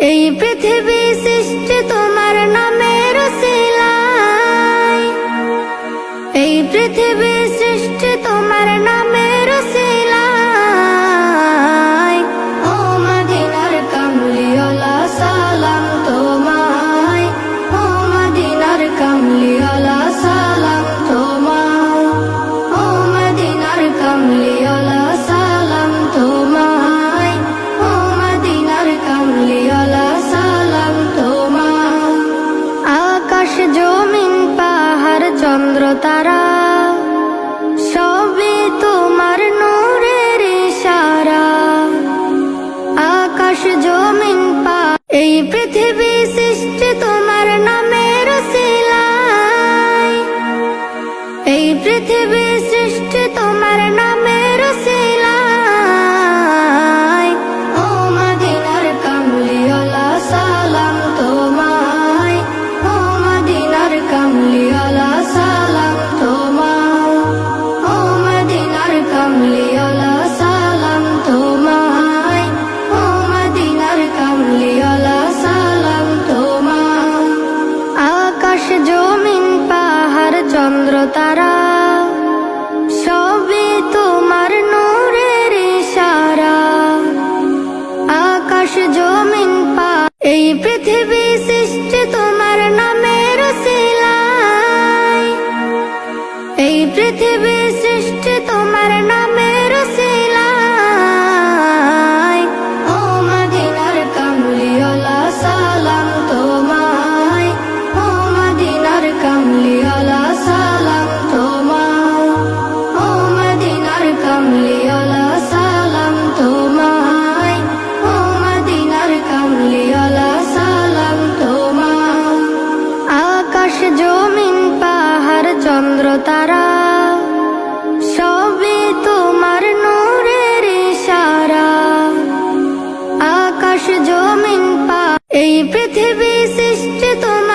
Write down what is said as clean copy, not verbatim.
এই পৃথিবী সৃষ্টি তোমার নামের উসিলায়, এই পৃথিবী সৃষ্টি তোমার নামের উসিলায়। ও মদিনার কামলিওয়ালা সালাম তোমায়, ও মদিনার কামলিওয়ালা সালাম তোমায়, ও মদিনার কামলিওয়ালা সালাম তোমায়, ও মদিনার কামলিওয়ালা সালাম তোমায়। আকাশ জমিন পাহাড় চন্দ্র তারা সবই তোমার নূরের ইশারা। আকাশ জমিন এই পৃথিবী সৃষ্টি তোমার নামের উসিলায়, এই পৃথিবী সৃষ্টি তোমার নামের উসিলায়। ও মদিনার কামলিওয়ালা সালাম তোমায়, ও মদিনার কামলিওয়ালা সালাম তোমায়, ও মদিনার কামলিওয়ালা সালাম তোমায়, ও মদিনার কামলিওয়ালা সালাম তোমায়। আকাশ জমিন পাহাড় চন্দ্র তারা সবই তোমার নূরের ইশারা। আকাশ জমিন এই পৃথিবী সৃষ্টি তোমার নামের উসিলায়, এই পৃথিবী সৃষ্টি তোমার নামের উসিলায়। ও মদিনার কামলিওয়ালা সালাম তোমায়, ও মদিনার কামলিওয়ালা সালাম তোমায়, ও মদিনার কামলিওয়ালা সালাম তোমায়, ও মদিনার কামলিওয়ালা সালাম তোমায়। আকাশ জমিন পাহাড় চন্দ্র তারা সবই তোমার নূরের ইশারা। আকাশ জমিন এই পৃথিবী সৃষ্টি তোমার